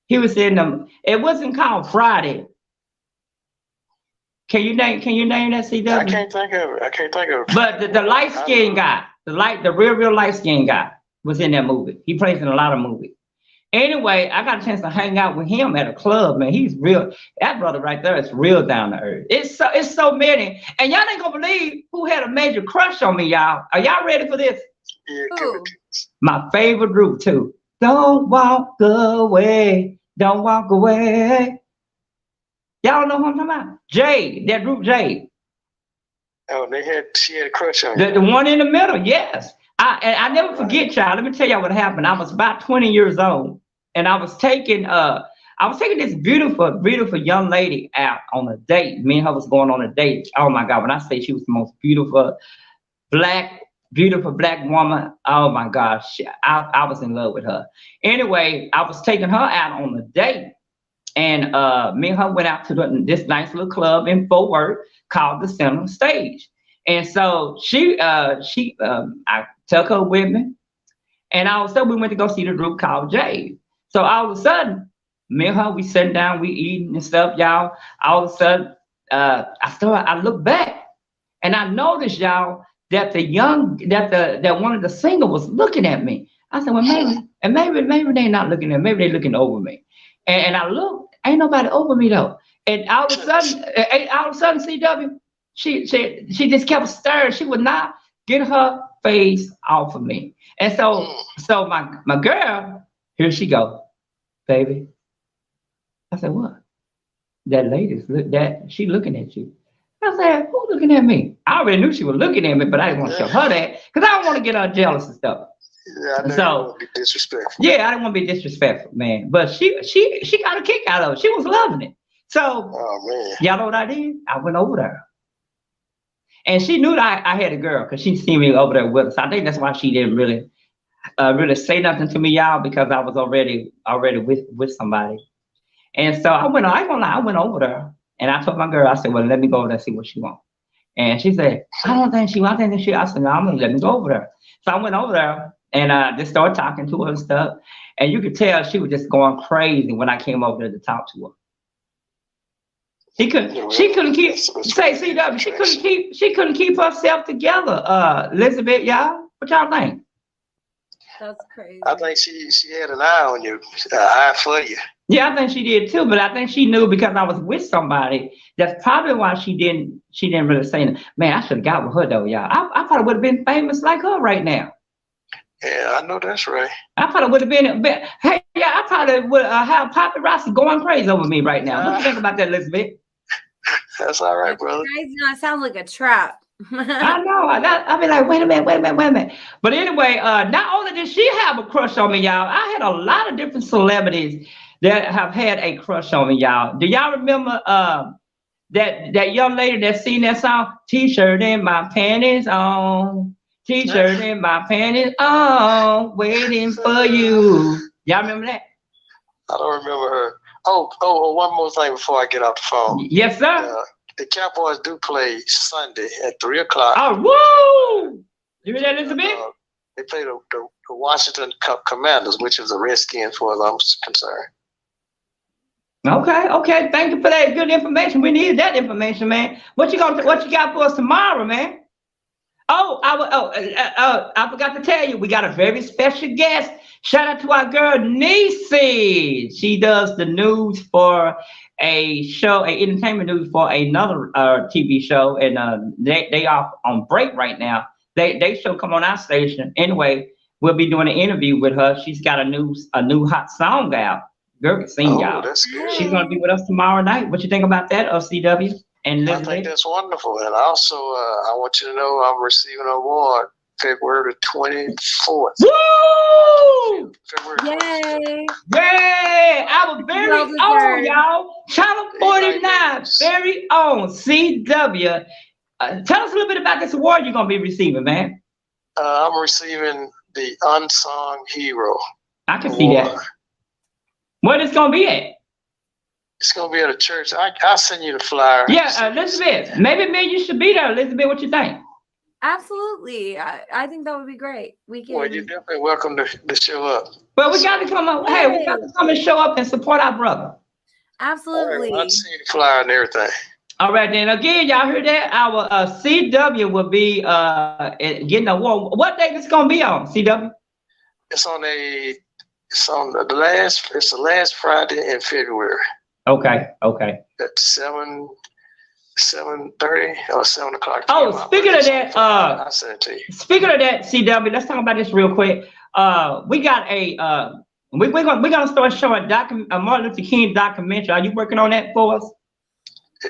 He was in them. It wasn't called Friday. Can you name that, CW? I can't think of it. But the light skinned guy, the real light skinned guy was in that movie. He plays in a lot of movies. Anyway, I got a chance to hang out with him at a club, man. He's real. That brother right there is real down to earth. It's so many. And y'all ain't gonna believe who had a major crush on me, y'all. Are y'all ready for this? Yeah, give it to us. My favorite group too. Don't walk away. Don't walk away. Y'all know who I'm talking about? Jade, that group Jade. Oh, she had a crush on you. The one in the middle, yes. I never forget, y'all. Let me tell y'all what happened. I was about 20 years old, and I was taking this beautiful young lady out on a date. Me and her was going on a date. Oh my God, when I say she was the most beautiful black woman, oh my gosh, I was in love with her. Anyway, I was taking her out on a date, and me and her went out to this nice little club in Fort Worth called the Center Stage. And so I took her with me, and all of a sudden we went to go see the group called Jade. So all of a sudden, me and her, we sitting down, we eating and stuff, y'all. All of a sudden, I look back, and I noticed, y'all, that that one of the singers was looking at me. I said, well, maybe they're not looking at me, maybe they're looking over me. And I looked, ain't nobody over me though. And all of a sudden, CW, she just kept staring. She would not get her face off of me. And so my girl, here she go, baby. I said, what? that lady's she looking at you. I said, who's looking at me? I already knew she was looking at me, but I didn't want to show her that because I don't want to get her jealous and stuff. Yeah, I know So, you want to be disrespectful. Yeah, I didn't want to be disrespectful, man. But she got a kick out of it. She was loving it. So, oh man, y'all know what I did? I went over there. And she knew that I had a girl because she seen me over there with us. I think that's why she didn't really say nothing to me, y'all, because I was already with somebody. And so I ain't gonna lie, I went over there and I told my girl, I said, well, let me go over there and see what she wants. And she said, I don't think she wants anything. I said, no, I'm gonna let me go over there. So I went over there and just started talking to her and stuff. And you could tell she was just going crazy when I came over there to talk to her. She couldn't keep herself together. Elizabeth, y'all, what y'all think? That's crazy. I think she had an eye on you, eye for you. Yeah, I think she did too, but I think she knew because I was with somebody. That's probably why she didn't really say anything. Man, I should have got with her though, y'all. I probably would have been famous like her right now. Yeah, I know that's right. I probably would have been. Hey, yeah, I probably would have paparazzi going crazy over me right now. What do you think about that, Elizabeth? That's all right, brother. Crazy. That sounds like a trap. I know. I'll be like, wait a minute. But anyway, not only did she have a crush on me, y'all, I had a lot of different celebrities that have had a crush on me, y'all. Do y'all remember that young lady that sing that song? T-shirt and my panties on. T-shirt and my panties on. Waiting for you. Y'all remember that? I don't remember her. Oh, one more thing before I get off the phone. Yes, sir. The Cowboys do play Sunday at 3:00. Oh, woo! You hear that, Elizabeth? They play the Washington Commanders, which is the Redskins, as far as I'm concerned. Okay. Thank you for that good information. We needed that information, man. What you got for us tomorrow, man? I forgot to tell you, we got a very special guest. Shout out to our girl Niecy. She does the news for a show, entertainment news for another TV show, and they are on break right now. They show come on our station. Anyway, we'll be doing an interview with her. She's got a new hot song out. Girl can sing, y'all. That's good. She's gonna be with us tomorrow night. What you think about that, CW? And I think that's wonderful. And also, I want you to know I'm receiving an award February the 24th. Woo! February 24th. Yay! Our very own, y'all. Channel 49, very own CW. Tell us a little bit about this award you're gonna be receiving, man. I'm receiving the Unsung Hero. I can see that. Where it's gonna be at? It's gonna be at a church. I'll send you the flyer. Yeah, Elizabeth. Maybe me and you should be there, Elizabeth. What you think? Absolutely. I think that would be great. We can. Well, you're definitely welcome to show up. But we got to come up. Hey, we got to come and show up and support our brother. Absolutely. I'll see the flyer and everything. All right, then. Again, y'all heard that? Our CW will be getting an award. What day is it gonna be on, CW? It's the last Friday in February. Okay. At 7:30 or 7:00. Oh, speaking of that, I'll send it to you. Speaking of that, CW, let's talk about this real quick. We got we're gonna start showing a Martin Luther King documentary. Are you working on that for us?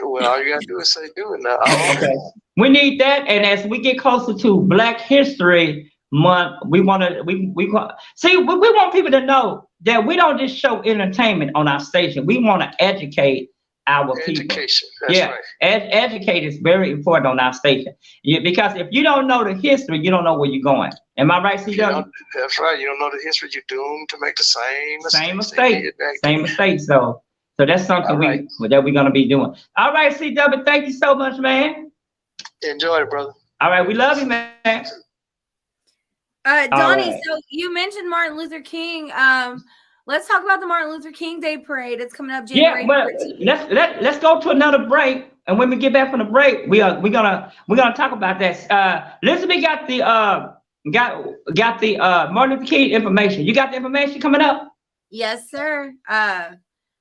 Well, all you gotta do is say do it now. Okay. We need that, and as we get closer to Black History Month, we want people to know that we don't just show entertainment on our station. We want to educate our people. Education. That's right. Educate is very important on our station. Because if you don't know the history, you don't know where you're going. Am I right, CW? That's right. You don't know the history, you're doomed to make the same mistake. So that's something that we're gonna be doing. All right, CW, thank you so much, man. Enjoy it, brother. All right, we love you, man. Donnie, so you mentioned Martin Luther King. Let's talk about the Martin Luther King Day Parade. It's coming up January 14th. Let's go to another break, and when we get back from the break, we're gonna talk about that. Elizabeth got the Martin Luther King information. You got the information coming up? Yes, sir.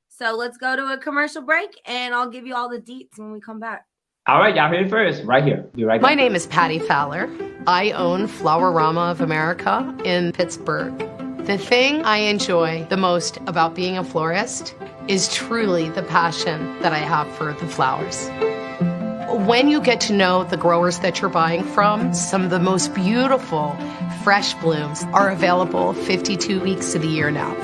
So let's go to a commercial break, and I'll give you all the deets when we come back. All right, y'all hear it first, right here. Be right back. My name is Patty Fowler. I own Flower-Rama of America in Pittsburgh. The thing I enjoy the most about being a florist is truly the passion that I have for the flowers. When you get to know the growers that you're buying from, some of the most beautiful fresh blooms are available 52 weeks of the year now.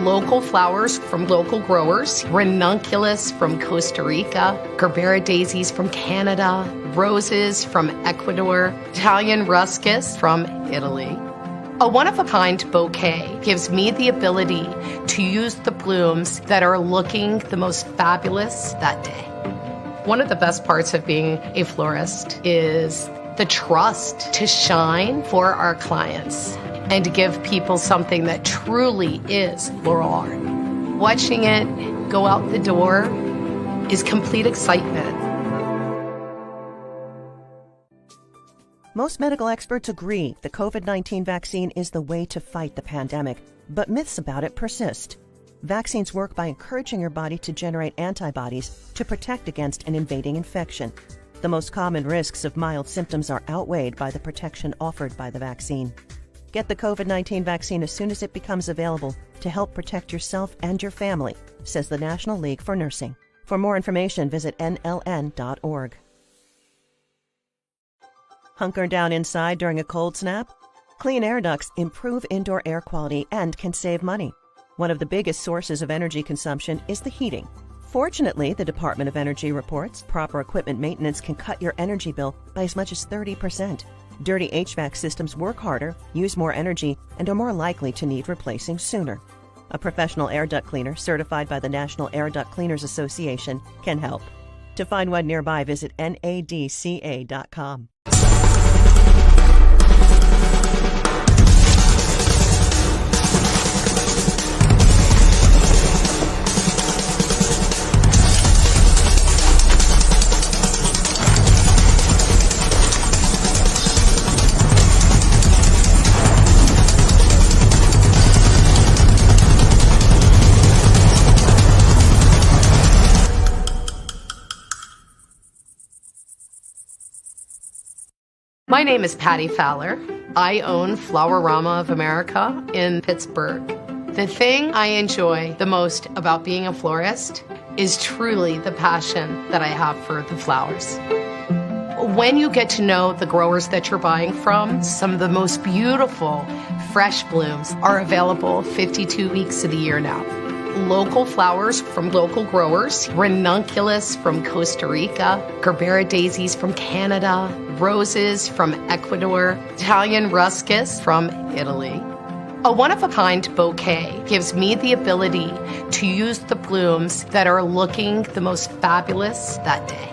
Local flowers from local growers, ranunculus from Costa Rica, Gerbera daisies from Canada, roses from Ecuador, Italian ruscus from Italy. A one-of-a-kind bouquet gives me the ability to use the blooms that are looking the most fabulous that day. One of the best parts of being a florist is the trust to shine for our clients and to give people something that truly is floral art. Watching it go out the door is complete excitement. Most medical experts agree the COVID-19 vaccine is the way to fight the pandemic, but myths about it persist. Vaccines work by encouraging your body to generate antibodies to protect against an invading infection. The most common risks of mild symptoms are outweighed by the protection offered by the vaccine. Get the COVID-19 vaccine as soon as it becomes available to help protect yourself and your family, says the National League for Nursing. For more information, visit nln.org. Hunker down inside during a cold snap? Clean air ducts improve indoor air quality and can save money. One of the biggest sources of energy consumption is the heating. Fortunately, the Department of Energy reports proper equipment maintenance can cut your energy bill by as much as 30%. Dirty HVAC systems work harder, use more energy, and are more likely to need replacing sooner. A professional air duct cleaner certified by the National Air Duct Cleaners Association can help. To find one nearby, visit nadca.com. My name is Patty Fowler. I own Flowerama of America in Pittsburgh. The thing I enjoy the most about being a florist is truly the passion that I have for the flowers. When you get to know the growers that you're buying from, some of the most beautiful fresh blooms are available 52 weeks of the year now. Local flowers from local growers, ranunculus from Costa Rica, Gerbera daisies from Canada, roses from Ecuador, Italian ruscus from Italy. A one-of-a-kind bouquet gives me the ability to use the blooms that are looking the most fabulous that day.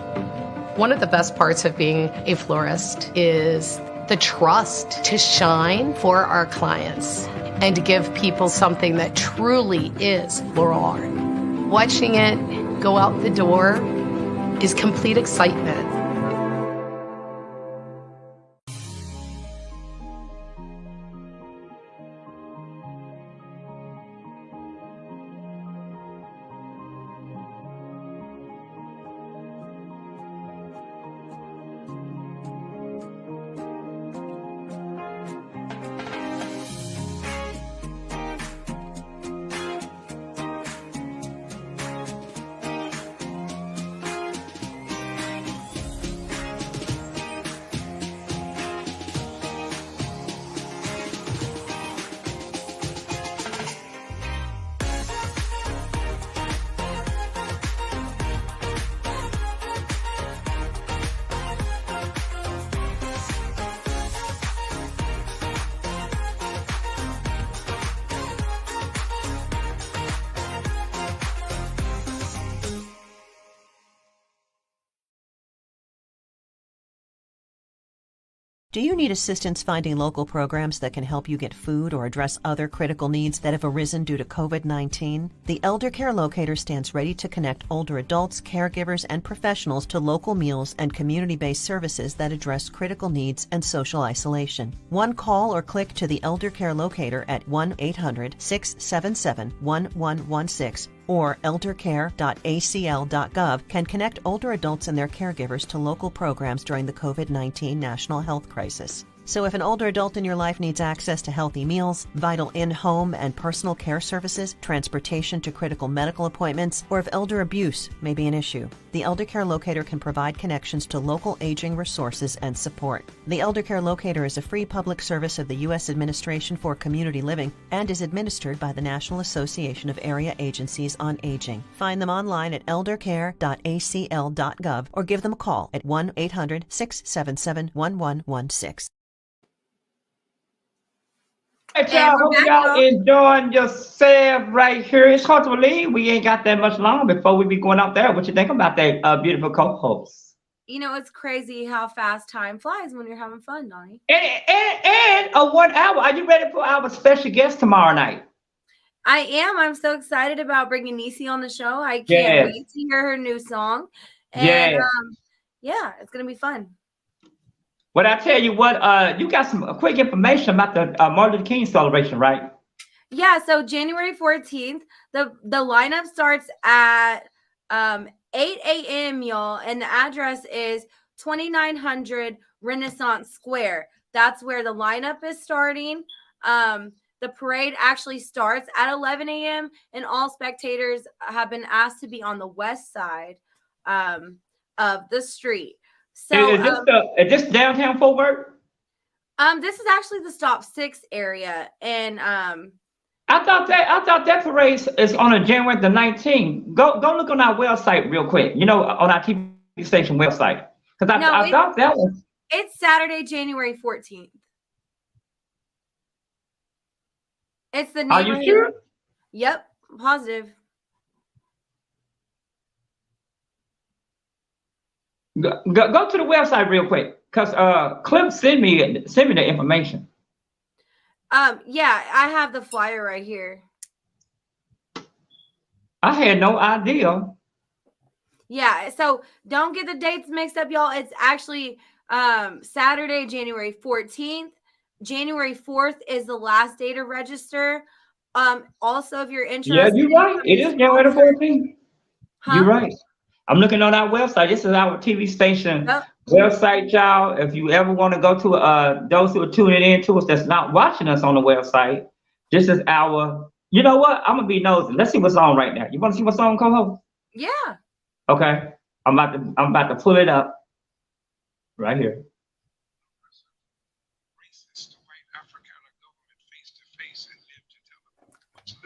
One of the best parts of being a florist is the trust to shine for our clients and to give people something that truly is floral art. Watching it go out the door is complete excitement. Do you need assistance finding local programs that can help you get food or address other critical needs that have arisen due to COVID-19? The Elder Care Locator stands ready to connect older adults, caregivers, and professionals to local meals and community-based services that address critical needs and social isolation. One call or click to the Elder Care Locator at 1-800-677-1116 or eldercare.acl.gov can connect older adults and their caregivers to local programs during the COVID-19 national health crisis. So if an older adult in your life needs access to healthy meals, vital in-home and personal care services, transportation to critical medical appointments, or if elder abuse may be an issue, the Elder Care Locator can provide connections to local aging resources and support. The Elder Care Locator is a free public service of the U.S. Administration for Community Living and is administered by the National Association of Area Agencies on Aging. Find them online at eldercare.acl.gov or give them a call at 1-800-677-1116. Hey, y'all, hope y'all enjoying yourself right here. It's hard to believe we ain't got that much longer before we be going out there. What you think about that beautiful co-host? You know, it's crazy how fast time flies when you're having fun, Donnie. And a 1 hour. Are you ready for our special guest tomorrow night? I am. I'm so excited about bringing Nisi on the show. I can't wait to hear her new song. And yeah, it's going to be fun. Well, I tell you what, you got some quick information about the Martin Luther King celebration, right? Yeah, so January 14th, the lineup starts at 8 a.m., y'all, and the address is 2900 Renaissance Square. That's where the lineup is starting. The parade actually starts at 11 a.m., and all spectators have been asked to be on the west side of the street. So is this downtown Fort Worth? This is actually the Stop 6 area, and I thought that parade is on a January the 19th. Go look on our website real quick. You know, on our TV station website, because I thought that was. It's Saturday, January 14th. It's the neighborhood. Are you sure? Yep, positive. Go to the website real quick, because Clip send me the information. Yeah, I have the flyer right here. I had no idea. Yeah, so don't get the dates mixed up, y'all. It's actually Saturday, January 14th. January 4th is the last day to register. Also, if you're interested. Yeah, you're right. It is January 14th. Huh? You're right. I'm looking on our website. This is our TV station website, y'all. If you ever want to go to those who are tuning in to us that's not watching us on the website, this is our. You know what? I'm gonna be nosy. Let's see what's on right now. You want to see what's on, co-host? Yeah. Okay. I'm about to pull it up right here.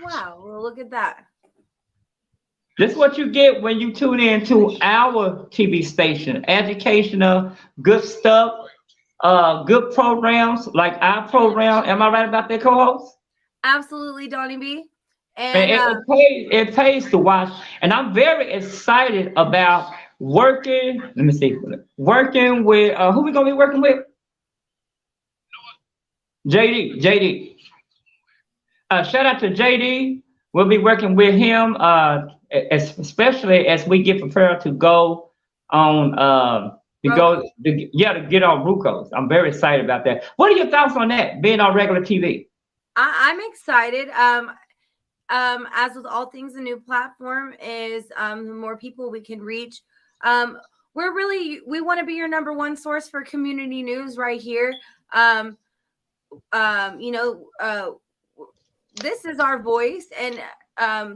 Wow. Well, look at that. This is what you get when you tune in to our TV station. Educational, good stuff, good programs like our program. Am I right about that, co-host? Absolutely, Donnie B. And it pays to watch. And I'm very excited about working. Let me see. Working with who we gonna be working with? JD. Shout out to JD. We'll be working with him, especially as we get prepared to go on to get on Rucos. I'm very excited about that. What are your thoughts on that? Being on regular TV? I'm excited. As with all things, the new platform is the more people we can reach. We want to be your number one source for community news right here. This is our voice, and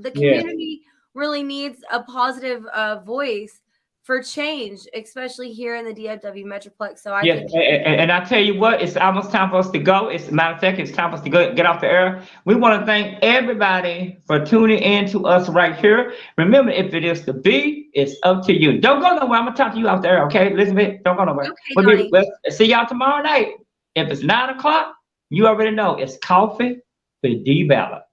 the community really needs a positive voice for change, especially here in the DFW Metroplex. So and I tell you what, it's almost time for us to go. As a matter of fact, it's time for us to get off the air. We want to thank everybody for tuning in to us right here. Remember, if it is to be, it's up to you. Don't go nowhere. I'm gonna talk to you out there, okay, Elizabeth? Don't go nowhere. Okay, we'll see y'all tomorrow night. If it's 9 o'clock, you already know it's coffee with Dballard.